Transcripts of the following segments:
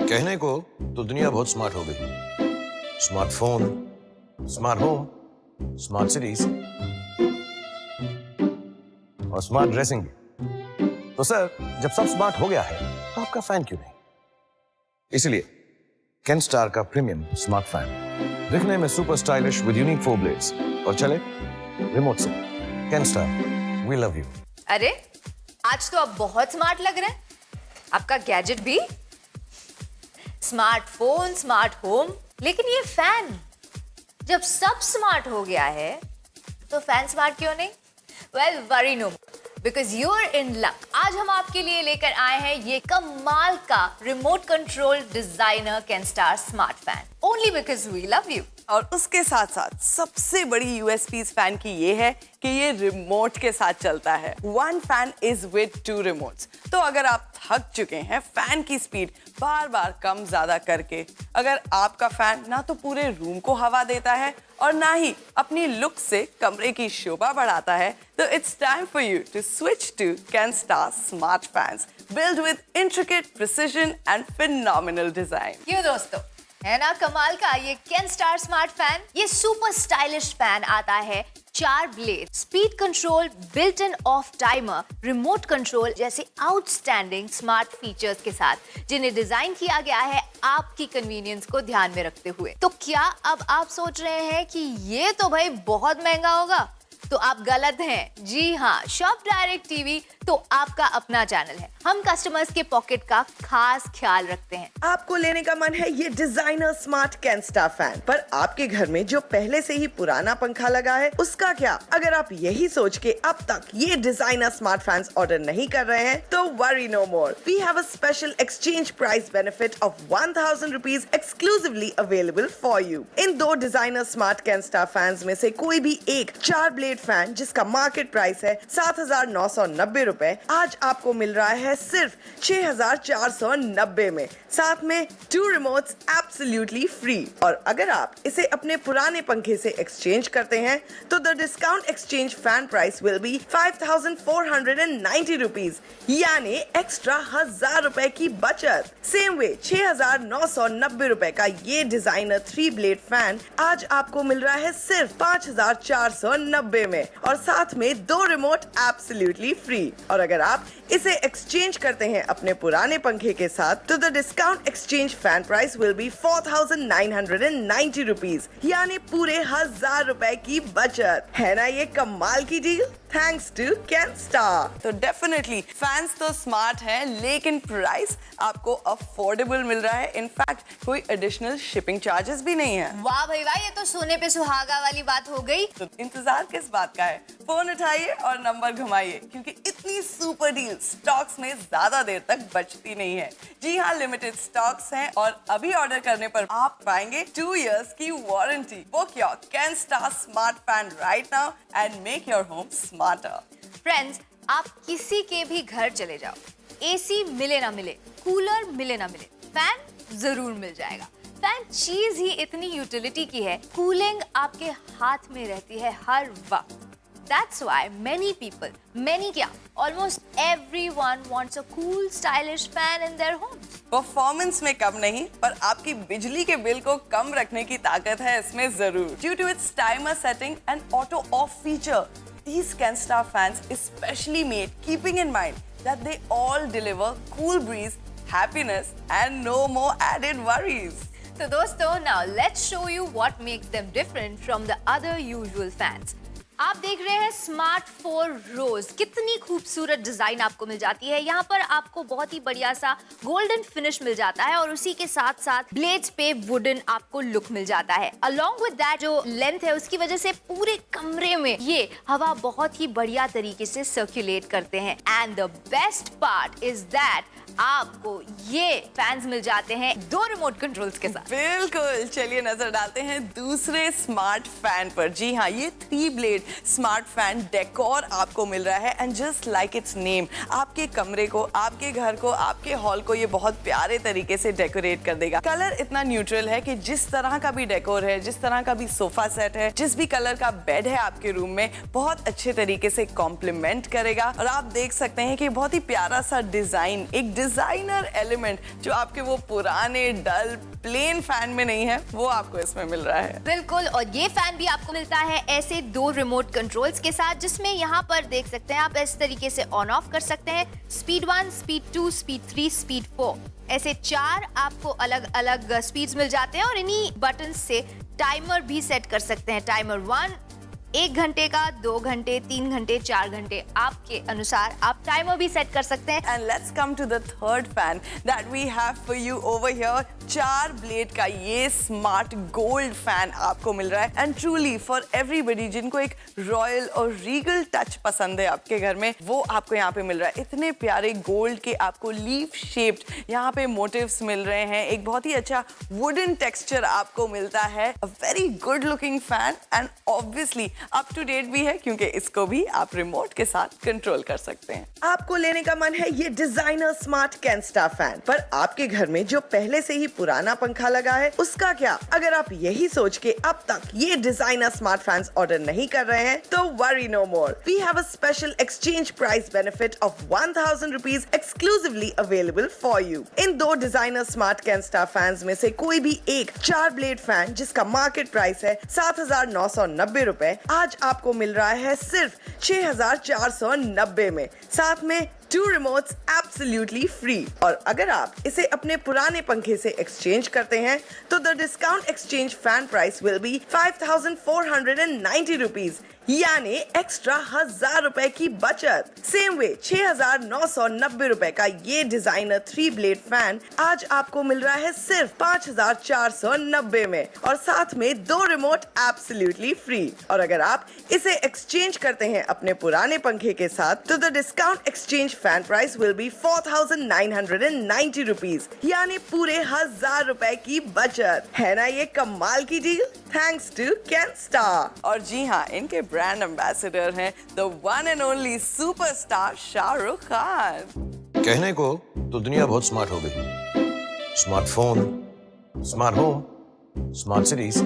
कहने को तो दुनिया बहुत स्मार्ट हो गई। Smartphone, smart home, smart cities और स्मार्ट ड्रेसिंग भी। तो सर, जब सब स्मार्ट हो गया है तो आपका फैन क्यों नहीं? इसलिए कैनस्टार का प्रीमियम स्मार्ट फैन दिखने में super stylish with unique 4 blades और चले रिमोट से। Kenstar, we love you. अरे आज तो आप बहुत स्मार्ट लग रहे हैं। आपका गैजेट भी स्मार्टफोन, स्मार्ट होम, लेकिन ये फैन, जब सब स्मार्ट हो गया है तो फैन स्मार्ट क्यों नहीं? Well, worry no, because you are in luck. आज हम आपके लिए लेकर आए हैं ये कमाल का remote control designer Canstar smart fan, only because we love you. और उसके साथ साथ सबसे बड़ी यूएसपी इस फैन की ये है कि ये रिमोट के साथ चलता है। One fan is with 2 remotes. तो अगर आप थक चुके हैं फैन की स्पीड बार बार कम ज्यादा करके, अगर आपका फैन ना तो पूरे रूम को हवा देता है और ना ही अपनी लुक से कमरे की शोभा बढ़ाता है, तो it's time for you to switch to Canstar smart fans build with intricate precision and phenomenal design. क्यों दोस्तों, है ना कमाल का ये कैनस्टार स्मार्ट फैन। ये सुपर स्टाइलिश फैन आता है 4 blade, speed control, built in off timer, remote control जैसे आउटस्टैंडिंग स्मार्ट फीचर्स के साथ, जिन्हें डिजाइन किया गया है आपकी कन्वीनियंस को ध्यान में रखते हुए। तो क्या अब आप सोच रहे हैं कि ये तो भाई बहुत महंगा होगा? तो आप गलत हैं। जी हाँ, शॉप डायरेक्ट टीवी तो आपका अपना चैनल है। हम कस्टमर्स के पॉकेट का खास ख्याल रखते हैं। आपको लेने का मन है ये डिजाइनर स्मार्ट कैनस्टार फैन, पर आपके घर में जो पहले से ही पुराना पंखा लगा है उसका क्या? अगर आप यही सोच के अब तक ये डिजाइनर स्मार्ट फैंस ऑर्डर नहीं कर रहे हैं तो worry no more. We have a special exchange price benefit of 1000 rupees exclusively available for you. इन 2 डिजाइनर स्मार्ट कैनस्टार फैंस में से कोई भी एक 4 ब्लेड फैन जिसका मार्केट प्राइस है 7990 रुपए, आज आपको मिल रहा है सिर्फ 6490 में, साथ में 2 रिमोट्स एब्सोल्युटली फ्री। और अगर आप इसे अपने पुराने पंखे से एक्सचेंज करते हैं तो the discount exchange fan price will be 5490 rupees, यानी एक्स्ट्रा 1000 रुपए की बचत। सेम वे 6990 रुपए का ये डिजाइनर 3 ब्लेड फैन आज आपको मिल रहा है सिर्फ 5490 में, और साथ में 2 रिमोट एब्सोल्युटली फ्री। और अगर आप इसे एक्सचेंज करते हैं अपने पुराने पंखे के साथ तो the discount exchange fan price will be 4990 rupees, यानी पूरे 1000 रुपए की बचत। है ना ये कमाल की डील? Thanks to Kenstar. तो डेफिनेटली फैंस तो स्मार्ट हैं, लेकिन प्राइस आपको अफोर्डेबल मिल रहा है। इनफैक्ट कोई एडिशनल शिपिंग चार्जेस भी नहीं है। वाह भाई वाह, ये तो सोने पे सुहागा वाली बात हो गई। तो इंतजार किस बात का है? फोन उठाइए और नंबर घुमाइए, क्योंकि इतनी सुपर डील स्टॉक्स में ज्यादा देर तक बचती नहीं है। जी हाँ, लिमिटेड स्टॉक्स हैं और अभी ऑर्डर करने पर आप पाएंगे 2 इयर्स की warranty. Book your Canstar smart fan right now and make your home smarter. Friends, आप किसी के भी घर चले जाओ, एसी मिले ना मिले, कूलर मिले ना मिले, फैन जरूर मिल जाएगा। फैन चीज ही इतनी यूटिलिटी की है, कूलिंग आपके हाथ में रहती है हर वक्त। That's why many people, many क्या, almost everyone wants a cool, stylish fan in their home. Performance में कम नहीं, पर आपकी बिजली के बिल को कम रखने की ताकत है इसमें जरूर। Due to its timer setting and auto off feature, these Canstar fans is specially made keeping in mind that they all deliver cool breeze, happiness and no more added worries. तो दोस्तों, now let's show you what makes them different from the other usual fans. आप देख रहे हैं smart 4 रोज, कितनी खूबसूरत design आपको मिल जाती है। यहाँ पर आपको बहुत ही बढ़िया सा गोल्डन फिनिश मिल जाता है और उसी के साथ साथ ब्लेड्स पे वुडन आपको लुक मिल जाता है। अलोंग विद दैट जो लेंथ है उसकी वजह से पूरे कमरे में ये हवा बहुत ही बढ़िया तरीके से सर्कुलेट करते हैं। And the best part is that आपको ये फैंस मिल जाते हैं 2 रिमोट कंट्रोल्स के साथ। बिल्कुल, चलिए नजर डालते हैं दूसरे स्मार्ट फैन पर। जी हाँ, ये 3 ब्लेड स्मार्ट फैन डेकोर आपको मिल रहा है and just like it's name, आपके कमरे को, आपके घर को, आपके हॉल को ये बहुत प्यारे तरीके से डेकोरेट कर देगा। कलर इतना न्यूट्रल है कि जिस तरह का भी डेकोर है, जिस तरह का भी सोफा सेट है, जिस भी कलर का बेड है आपके रूम में, बहुत अच्छे तरीके से कॉम्प्लीमेंट करेगा। और आप देख सकते हैं कि बहुत ही प्यारा सा डिजाइन, एक डिजाइनर एलिमेंट जो आपके वो पुराने डल प्लेन फैन में नहीं है, वो आपको इसमें मिल रहा है। बिल्कुल, और ये फैन भी आपको मिलता है ऐसे 2 रिमोट कंट्रोल्स के साथ, जिसमें यहाँ पर देख सकते हैं आप इस तरीके से ऑन ऑफ कर सकते हैं। स्पीड 1, स्पीड 2, स्पीड 3, स्पीड 4, ऐसे 4 आपको अलग अलग स्पीड्स मिल जाते हैं। और इन्हीं बटन से टाइमर भी सेट कर सकते हैं। टाइमर 1 1 घंटे का, 2 घंटे, 3 घंटे, 4 घंटे, आपके अनुसार आप टाइमर भी सेट कर सकते हैं। And let's come to the third fan that we have for you over here. 4 blade का ये स्मार्ट गोल्ड फैन आपको मिल रहा है एंड ट्रूली फॉर एवरीबडी जिनको एक रॉयल और रीगल टच पसंद है आपके घर में, वो आपको यहाँ पे मिल रहा है। इतने प्यारे गोल्ड के आपको लीफ शेप्ड यहाँ पे मोटिव्स मिल रहे हैं। एक बहुत ही अच्छा वुडन टेक्सचर आपको मिलता है। A very good looking fan and obviously up to date भी है, क्योंकि इसको भी आप रिमोट के साथ कंट्रोल कर सकते हैं। आपको लेने का मन है ये डिजाइनर स्मार्ट कैनस्टा फैन, पर आपके घर में जो पहले से ही पुराना पंखा लगा है उसका क्या? अगर आप यही सोच के अब तक ये डिजाइनर स्मार्ट फैंस ऑर्डर नहीं कर रहे हैं तो worry no more, we have a special exchange price benefit of 1000 rupees exclusively available for you. इन 2 डिजाइनर स्मार्ट कैनस्टा फैंस में से कोई भी एक 4 ब्लेड फैन जिसका मार्केट प्राइस है 7990 रुपए, आज आपको मिल रहा है सिर्फ 6490 में, साथ में 2 रिमोट्स एब्सोल्युटली फ्री। और अगर आप इसे अपने पुराने पंखे से एक्सचेंज करते हैं तो the discount exchange fan price will be 5490 rupees, यानी एक्स्ट्रा 1000 रुपए की बचत। सेम वे 6990 रुपए का ये डिजाइनर 3 ब्लेड फैन आज आपको मिल रहा है सिर्फ 5490 में, और साथ में 2 रिमोट एब्सोल्युटली फ्री। और अगर आप इसे एक्सचेंज करते हैं अपने पुराने पंखे के साथ तो the discount exchange fan price will be 4990 rupees, यानी पूरे 1000 रुपए की बचत। है ना ये कमाल की डील? Thanks to Kenstar. और जी हाँ, इनके ब्रांड एम्बेसडर हैं the one and only superstar Shahrukh Khan. कहने को तो दुनिया बहुत स्मार्ट हो गई। Smartphone, smart home, smart cities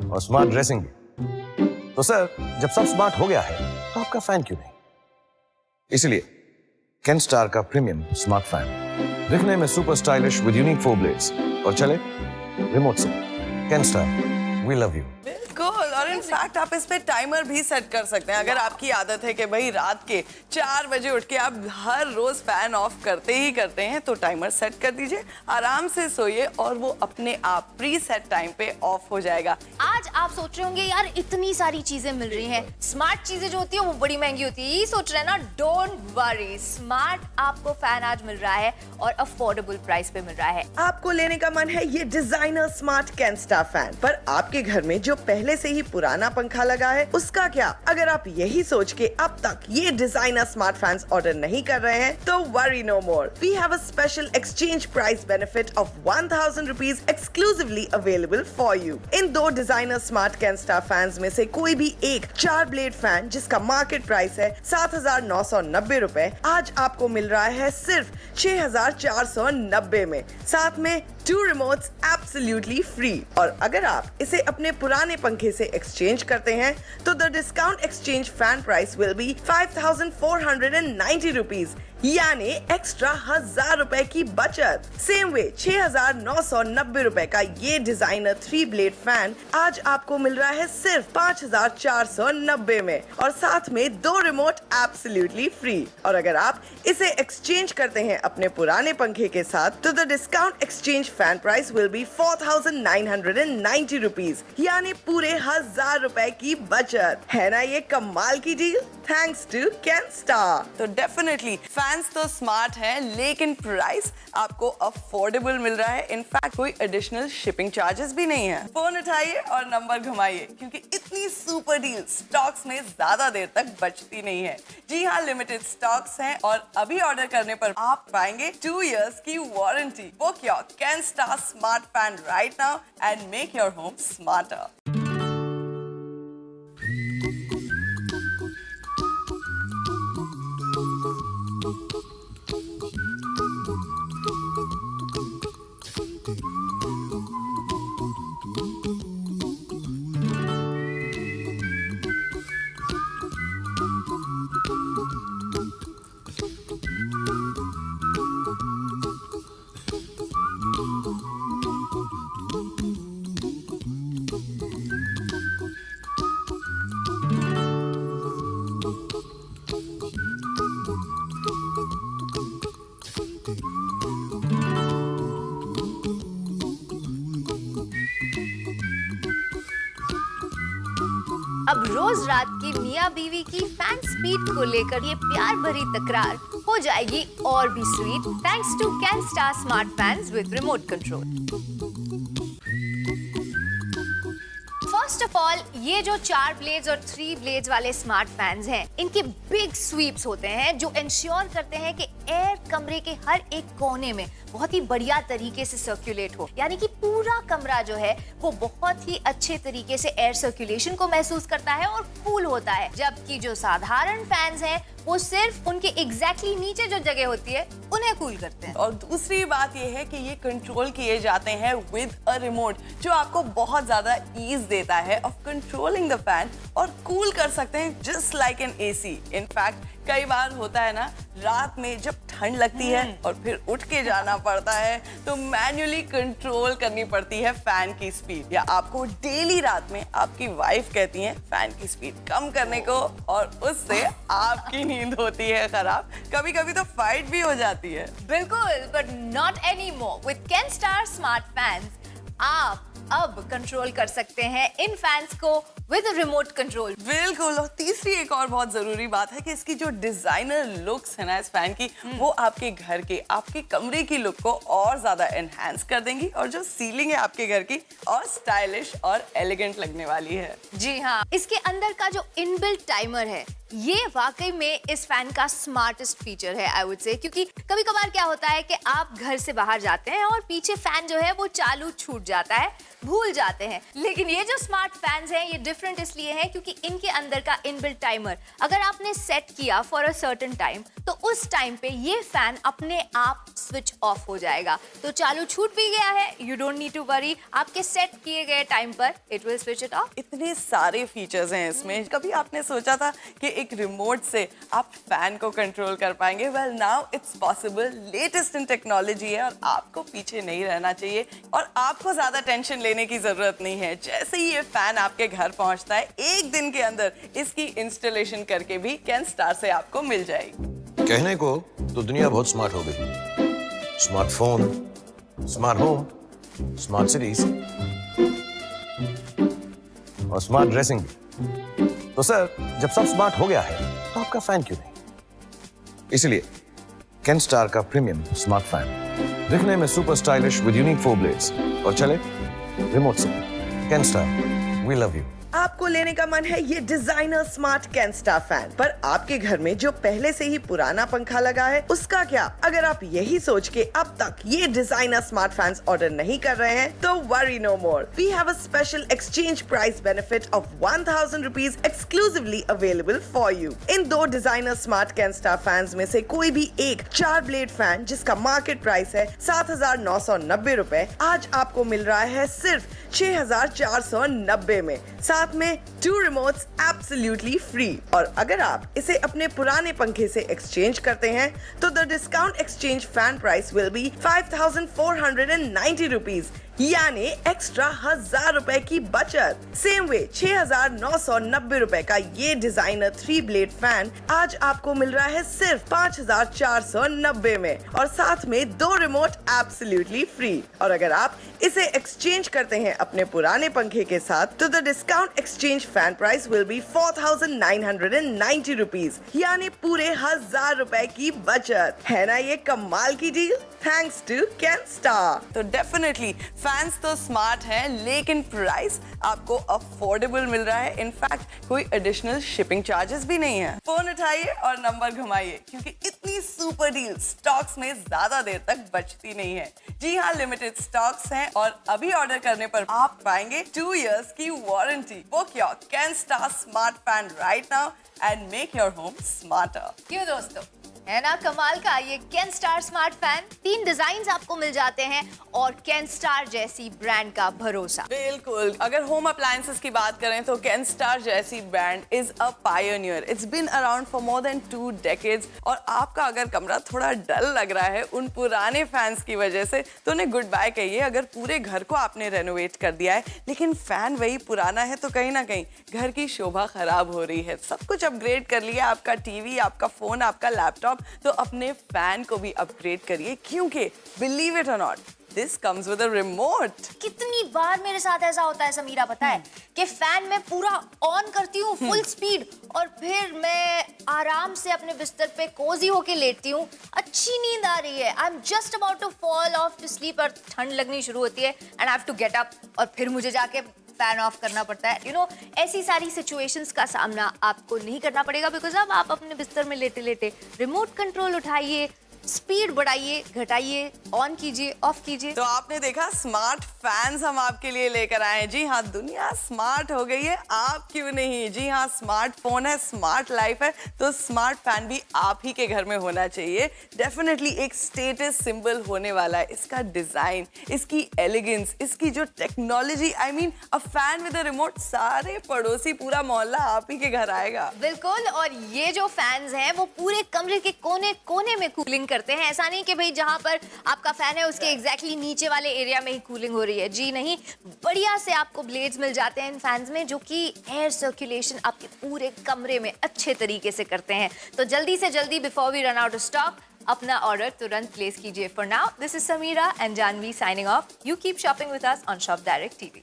और स्मार्ट ड्रेसिंग भी। तो सर, जब सब स्मार्ट हो गया है तो आपका फैन क्यों नहीं? इसलिए कैनस्टार का प्रीमियम स्मार्ट फैन दिखने में super stylish with unique 4 blades और चले रिमोट से। Kenstar, we love you. बिल्कुल, और इनफैक्ट आप इस पे टाइमर भी सेट कर सकते हैं। अगर आपकी आदत है कि भाई रात के 4 बजे उठ के आप हर रोज फैन ऑफ करते ही करते हैं, तो टाइमर सेट कर दीजिए, आराम से सोइए और वो अपने आप प्री सेट टाइम पे ऑफ हो जाएगा। आज आप सोच रहे होंगे यार इतनी सारी चीजें मिल रही हैं, स्मार्ट चीजें जो होती है वो बड़ी महंगी होती है, यही सोच रहे हैं ना? डोंट वरी, स्मार्ट आपको फैन आज मिल रहा है और अफोर्डेबल प्राइस पे मिल रहा है। आपको लेने का मन है ये डिजाइनर स्मार्ट कैनस्टा फैन, पर आपके घर में जो पहले से ही पुराना पंखा लगा है उसका क्या? अगर आप यही सोच के अब तक ये डिजाइनर स्मार्ट फैंस ऑर्डर नहीं कर रहे हैं तो worry no more, we have a special exchange price benefit of 1000 rupees exclusively available for you. इन 2 डिजाइनर स्मार्ट कैनस्टा फैंस में से कोई भी एक 4 ब्लेड फैन जिसका मार्केट प्राइस है 7990 रुपए, आज आपको मिल रहा है सिर्फ 6490 में, साथ में 2 रिमोट्स एब्सोल्युटली फ्री। और अगर आप इसे अपने पुराने पंखे से एक्सचेंज करते हैं तो the discount exchange fan price will be 5490 rupees, यानी एक्स्ट्रा 1000 रुपए की बचत। सेम वे 6990 रुपए का ये डिजाइनर 3 ब्लेड फैन आज आपको मिल रहा है सिर्फ 5490 में, और साथ में 2 रिमोट एब्सोल्युटली फ्री। और अगर आप इसे एक्सचेंज करते हैं अपने पुराने पंखे के साथ तो the discount exchange fan price will be 4990 rupees, यानी पूरे 1000 रुपए की बचत। है ना ये कमाल की डील? Thanks to Kenstar. तो डेफिनेटली फैंस तो स्मार्ट हैं, लेकिन प्राइस आपको अफोर्डेबल मिल रहा है। इनफैक्ट कोई एडिशनल शिपिंग चार्जेस भी नहीं है। फोन उठाइए और नंबर घुमाइए, क्योंकि इतनी सुपर डील स्टॉक्स में ज्यादा देर तक बचती नहीं है। जी हाँ, लिमिटेड स्टॉक्स हैं और अभी ऑर्डर करने पर आप पाएंगे 2 इयर्स की warranty. Book your Canstar smart fan right now and make your home smarter. अब रोज रात की मियां बीवी की फैन स्पीड को लेकर ये प्यार भरी तकरार हो जाएगी और भी sweet thanks to Canstar smart fans with remote control. First of all, ये जो 4 ब्लेड्स और 3 ब्लेड्स वाले स्मार्ट फैंस हैं, इनके बिग स्वीप्स होते हैं जो इंश्योर करते हैं कि एयर कमरे के हर एक कोने में बहुत ही बढ़िया तरीके से सर्कुलेट हो, यानी कि पूरा कमरा जो है वो बहुत ही अच्छे तरीके से एयर सर्कुलेशन को महसूस करता है और कूल होता है। जबकि जो साधारण फैंस हैं वो सिर्फ उनके एग्जैक्टली नीचे जो जगह होती है उन्हें कूल करते हैं। और दूसरी बात ये है कि ये कंट्रोल किए जाते हैं विद अ रिमोट, जो आपको बहुत ज्यादा ईज देता है ऑफ कंट्रोलिंग द फैन और कूल कर सकते हैं just like an AC. In fact कई बार होता है ना, रात में जब ठंड लगती है और फिर उठ के जाना पड़ता है तो मैन्युअली कंट्रोल करनी पड़ती है फैन की स्पीड, या आपको डेली रात में आपकी वाइफ कहती है फैन की स्पीड कम करने को, और उससे आपकी नींद होती है खराब, कभी कभी तो फाइट भी हो जाती है। बिल्कुल, but not anymore. With Canstar smart fans आप अब कंट्रोल कर सकते हैं इन फैंस को विद रिमोट कंट्रोल। बिल्कुल। और तीसरी एक और बहुत जरूरी बात है कि इसकी जो डिजाइनर लुक्स है ना इस फैन की, वो आपके घर के, आपके कमरे की लुक को और ज्यादा एनहांस कर देंगी, और जो सीलिंग है आपके घर की और स्टाइलिश और एलिगेंट लगने वाली है। जी हाँ, इसके अंदर का जो इनबिल्ट टाइमर है ये वाकई में इस फैन का स्मार्टेस्ट फीचर है आई वुड से, क्योंकि कभी कभार क्या होता है कि आप घर से बाहर जाते हैं और पीछे फैन जो है वो चालू छूट जाता है, भूल जाते हैं। लेकिन ये जो स्मार्ट फैंस हैं ये डिफरेंट इसलिए है क्योंकि इनके अंदर का इनबिल्ट टाइमर अगर आपने सेट किया फॉर अ सर्टेन टाइम तो उस टाइम पे ये फैन अपने आप स्विच ऑफ हो जाएगा। तो चालू छूट भी गया है, you don't need to worry, आपके सेट किए गए टाइम पर it will switch it off. इतने सारे फीचर्स हैं इसमें, कभी आपने सोचा था कि एक रिमोट से आप फैन को कंट्रोल कर पाएंगे? Well now it's possible. Latest in technology है और आपको पीछे नहीं रहना चाहिए और आपको ज्यादा टेंशन लेने की जरूरत नहीं है। जैसे ही ये फैन आपके घर पहुंचता है, एक दिन के अंदर इसकी इंस्टॉलेशन करके भी कैनस्टार से आपको मिल जाएगी। कहने को तो दुनिया बहुत स्मार्ट हो गई। Smartphone, smart home, smart cities और स्मार्ट ड्रेसिंग भी। तो सर, जब सब स्मार्ट हो गया है तो आपका फैन क्यों नहीं? इसलिए कैनस्टार का प्रीमियम स्मार्ट फैन दिखने में super stylish with unique 4 blades और चले रिमोट से। Kenstar, we love you. आपको लेने का मन है ये डिजाइनर स्मार्ट कैनस्टार फैन, पर आपके घर में जो पहले से ही पुराना पंखा लगा है उसका क्या? अगर आप यही सोच के अब तक ये डिजाइनर स्मार्ट फैंस ऑर्डर नहीं कर रहे हैं तो worry no more. We have a special exchange price benefit of 1000 rupees exclusively available for you. इन 2 डिजाइनर स्मार्ट कैनस्टार फैंस में से कोई भी एक 4 ब्लेड फैन जिसका मार्केट प्राइस है 7990 रुपए, आज आपको मिल रहा है सिर्फ 6490 में, साथ में 2 रिमोट्स एब्सोल्युटली फ्री। और अगर आप इसे अपने पुराने पंखे से एक्सचेंज करते हैं तो the discount exchange fan price will be 5490 rupees, यानी एक्स्ट्रा 1000 रुपए की बचत। सेम वे 6990 रुपए का ये डिजाइनर 3 ब्लेड फैन आज आपको मिल रहा है सिर्फ 5490 में, और साथ में 2 रिमोट एब्सोल्युटली फ्री। और अगर आप इसे एक्सचेंज करते हैं अपने पुराने पंखे के साथ तो the discount exchange fan price will be 4990 rupees, यानी पूरे 1000 रुपए की बचत। है ना ये कमाल की डील? Thanks to Kenstar. तो डेफिनेटली फैंस तो स्मार्ट हैं, लेकिन प्राइस आपको अफोर्डेबल मिल रहा है। इनफैक्ट कोई एडिशनल शिपिंग चार्जेस भी नहीं है। फोन उठाइए और नंबर घुमाइए, क्योंकि इतनी सुपर डील स्टॉक्स में ज्यादा देर तक बचती नहीं है। जी हाँ, लिमिटेड स्टॉक्स हैं और अभी ऑर्डर करने पर आप पाएंगे 2 इयर्स की warranty. Book your Canstar smart fan right now and make your home smarter. क्यों दोस्तों, है ना कमाल का ये Canstar smart fan. 3 design आपको मिल जाते हैं और कैन स्टार जैसी ब्रांड का भरोसा। बिल्कुल, अगर होम अप्लायंसेस की बात करें तो कैन स्टार जैसी brand is a pioneer. It's been around for more than 2 decades. और आपका अगर कमरा थोड़ा डल लग रहा है उन पुराने फैंस की वजह से, तो उन्हें गुड बाय कहिए। अगर पूरे घर को आपने रेनोवेट कर दिया है लेकिन फैन वही पुराना है, तो कहीं ना कहीं घर की शोभा खराब हो रही है। सब कुछ अपग्रेड कर लिया, आपका टीवी, आपका फोन, आपका लैपटॉप, तो अपने फैन को भी अपग्रेड करिए, क्योंकि बिलीव इट और not, this comes with a remote. कितनी बार मेरे साथ ऐसा होता है समीरा, पता है कि फैन में पूरा ऑन करती हूँ फुल स्पीड और फिर मैं आराम से अपने बिस्तर पे कोजी होके लेटती हूँ, अच्छी नींद आ रही है, I am just about to fall off to sleep और ठंड लगनी शुरू होती है and I have to get up और फिर मुझे जाके फैन ऑफ करना पड़ता है। ऐसी सारी सिचुएशंस का सामना आपको नहीं करना पड़ेगा, बिकॉज अब आप अपने बिस्तर में लेटे लेटे रिमोट कंट्रोल उठाइए, स्पीड बढ़ाइए, घटाइए, ऑन कीजिए, ऑफ कीजिए। तो आपने देखा, स्मार्ट फैंस हम आपके लिए लेकर आए हैं। जी हाँ, दुनिया स्मार्ट हो गई है, आप क्यों नहीं। जी हाँ, स्मार्टफोन है, स्मार्ट लाइफ है, तो स्मार्ट फैन भी आप ही के घर में होना चाहिए। डेफिनेटली एक स्टेटस सिंबल होने वाला है। इसका डिजाइन, इसकी एलिगेंस, इसकी जो technology, I mean a fan with a remote, सारे पड़ोसी, पूरा मोहल्ला आप ही के घर आएगा। बिल्कुल, और ये जो फैंस हैं वो पूरे कमरे के कोने कोने में कूलिंग करते हैं। ऐसा नहीं कि भाई जहां पर आपका फैन है उसके एग्जैक्टली नीचे वाले एरिया में ही कूलिंग हो रही है, जी नहीं, बढ़िया से आपको ब्लेड्स मिल जाते हैं इन फैंस में, जो कि एयर सर्कुलेशन आपके पूरे कमरे में अच्छे तरीके से करते हैं। तो जल्दी से जल्दी, before we run out of stock, अपना ऑर्डर तुरंत प्लेस कीजिए। For now, this is Samira and Janvi signing off. You keep shopping with us on shop direct TV.